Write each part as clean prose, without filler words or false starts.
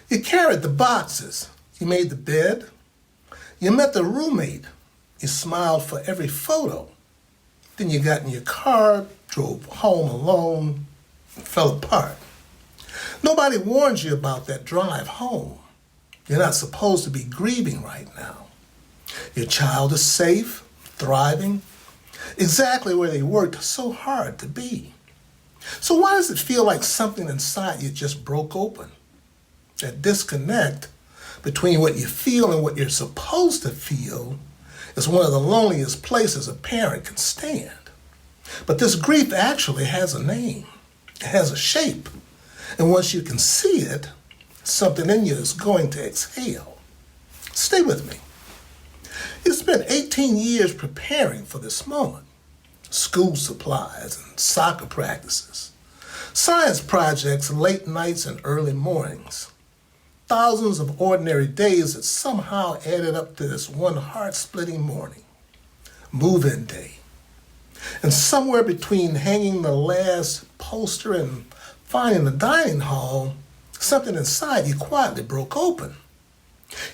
You carried the boxes. You made the bed. You met the roommate. You smiled for every photo. Then you got in your car, drove home alone, and fell apart. Nobody warned you about that drive home. You're not supposed to be grieving right now. Your child is safe, thriving, exactly where they worked so hard to be. So why does it feel like something inside you just broke open? That disconnect between what you feel and what you're supposed to feel is one of the loneliest places a parent can stand. But this grief actually has a name. It has a shape. And once you can see it, something in you is going to exhale. Stay with me. You spent 18 years preparing for this moment. School supplies and soccer practices, science projects, late nights and early mornings. Thousands of ordinary days that somehow added up to this one heart-splitting morning. Move-in day. And somewhere between hanging the last poster and finding the dining hall, something inside you quietly broke open.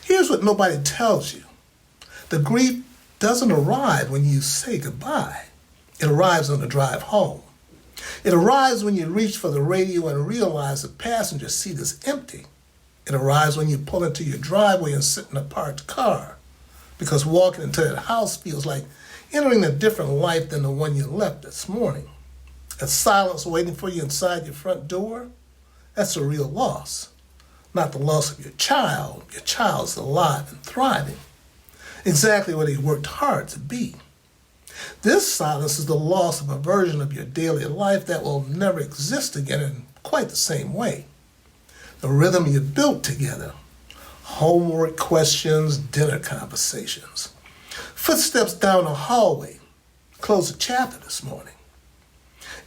Here's what nobody tells you. The grief doesn't arrive when you say goodbye. It arrives on the drive home. It arrives when you reach for the radio and realize the passenger seat is empty. It arrives when you pull into your driveway and sit in a parked car, because walking into that house feels like entering a different life than the one you left this morning. That silence waiting for you inside your front door, that's a real loss. Not the loss of your child. Your child's alive and thriving, exactly what he worked hard to be. This silence is the loss of a version of your daily life that will never exist again in quite the same way. The rhythm you built together, homework questions, dinner conversations, footsteps down the hallway, close a chapter this morning,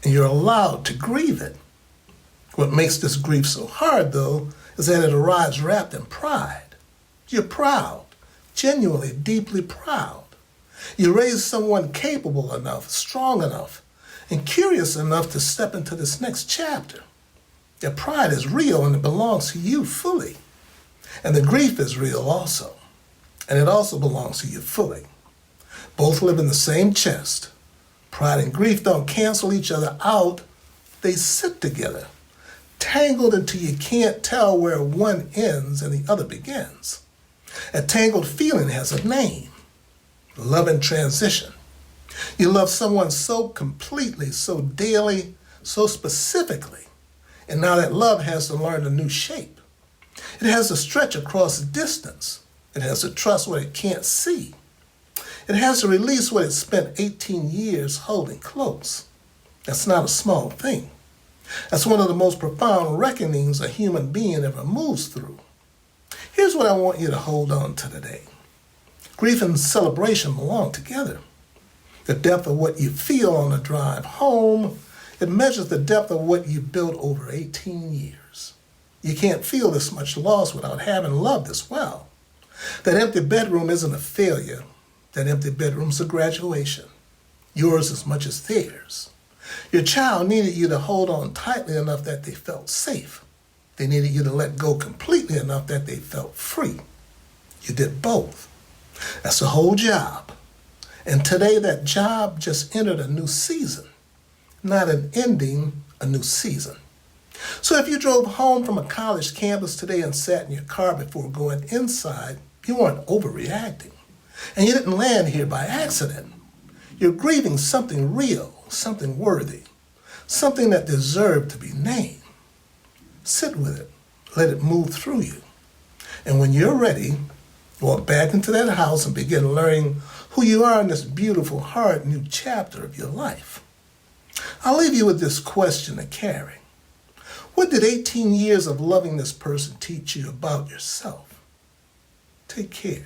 and you're allowed to grieve it. What makes this grief so hard, though, is that it arrives wrapped in pride. You're proud, genuinely, deeply proud. You raised someone capable enough, strong enough, and curious enough to step into this next chapter. Your pride is real and it belongs to you fully. And the grief is real also. And it also belongs to you fully. Both live in the same chest. Pride and grief don't cancel each other out. They sit together, tangled until you can't tell where one ends and the other begins. A tangled feeling has a name. Love in transition. You love someone so completely, so daily, so specifically. And now that love has to learn a new shape. It has to stretch across distance. It has to trust what it can't see. It has to release what it spent 18 years holding close. That's not a small thing. That's one of the most profound reckonings a human being ever moves through. Here's what I want you to hold on to today. Grief and celebration belong together. The depth of what you feel on the drive home, it measures the depth of what you built over 18 years. You can't feel this much loss without having loved this well. That empty bedroom isn't a failure. That empty bedroom's a graduation. Yours as much as theirs. Your child needed you to hold on tightly enough that they felt safe. They needed you to let go completely enough that they felt free. You did both. That's the whole job. And today that job just entered a new season. Not an ending, a new season. So if you drove home from a college campus today and sat in your car before going inside, you weren't overreacting. And you didn't land here by accident. You're grieving something real, something worthy, something that deserved to be named. Sit with it. Let it move through you. And when you're ready, walk back into that house and begin learning who you are in this beautiful, hard, new chapter of your life. I'll leave you with this question to carry. What did 18 years of loving this person teach you about yourself? Take care.